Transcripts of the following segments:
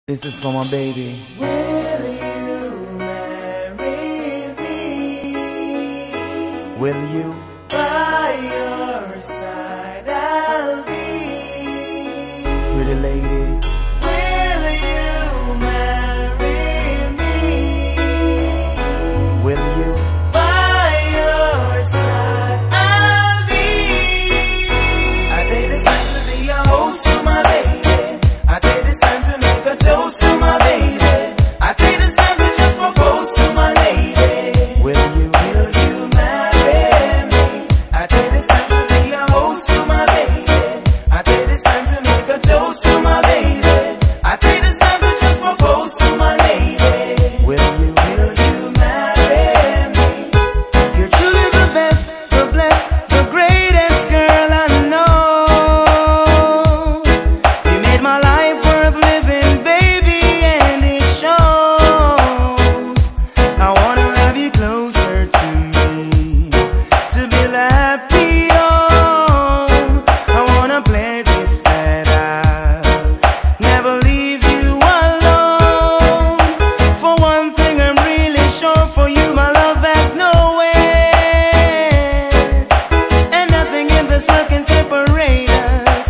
This is for my baby. Will you marry me? Will you? By your side I'll be. Pretty lady. Will you marry me? Will you? By your side I'll be. I take this time to be your host to my baby. I take this time to make a toast to my baby. I take this time to just propose to my lady. Will you? Will you marry me? I take this time to be your host to my baby. I take this time to make a toast to my baby. I take this time to just propose to my lady. Will you? Will you marry me? You're truly the best, the blessed, the greatest girl I know. You made my life worth living, baby, and it shows. I wanna have you closer to me, to be happy, oh. I wanna play this that I'll never leave you alone. For one thing I'm really sure, for you my love has no end, and nothing in this world can separate us.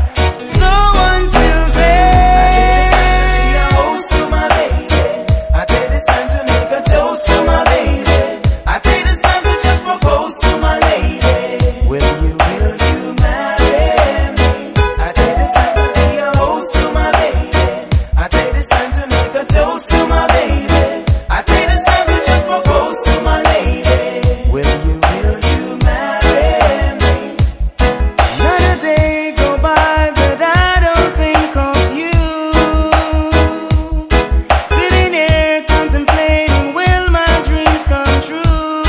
So until then, I take this time to make a toast to my baby. I take this time to just propose to my lady. Will you? Will you marry me? I take this time to be your host to my baby. I take this time to make a toast to my baby. I take this time to just propose to my lady. Will you? Will you marry me? Not a day go by that I don't think of you. Sitting here contemplating, will my dreams come true?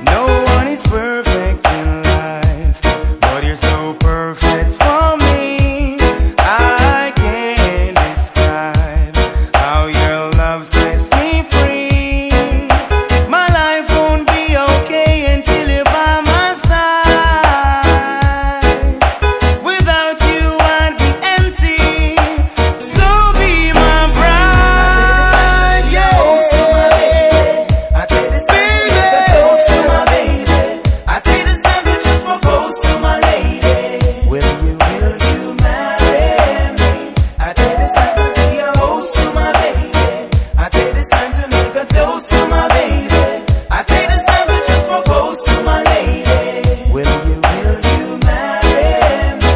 No one is perfect in life, but you're so perfect for me. I can't describe how your love sets me free. My life won't be okay until you're by my side. Without you I'd be empty, so be my bride. Yeah. I take this time to make a toast to my baby. I take this time to just propose to my lady. Will you? Will you marry me? I take this time to be your host to my baby. I take this time to make a toast to my baby. I take this time to just propose to my lady. Will you? Will you marry me?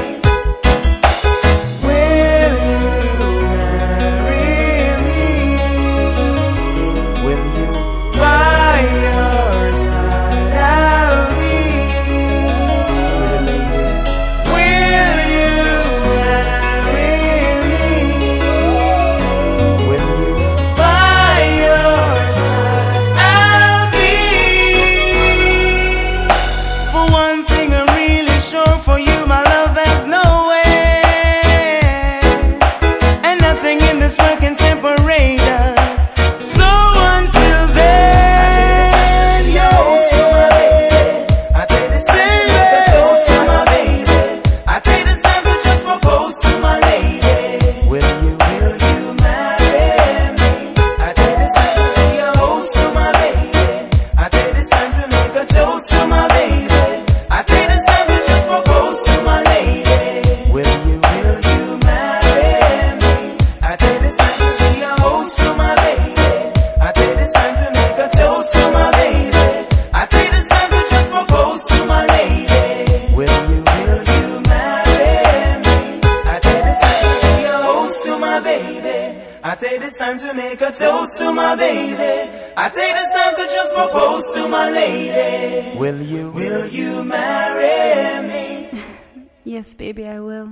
Will you marry me? Will you? By your side I'll be. Pretty lady. Will you marry me? Will you? By your side I'll be. For one thing I'm really sure, for you my love has no end, and nothing in this world can separate us. So until then, yo, I take this time to make a toast to my baby. I take this time to just propose to my lady. Will you? Will you marry me? I take this time to be your host to my baby. I take this time to make a toast to my baby. I take this time to just propose to my lady. Will you? Will you marry me? I take this time to be your host to my baby. I take this time to make a toast to my baby. I take this time to just propose to my lady. Will you? Will you marry me? I take this time to be your host to my baby. I take this time to make a toast to my baby. I take this time to just propose to my lady. Will you? Will you marry me? Yes, baby, I will.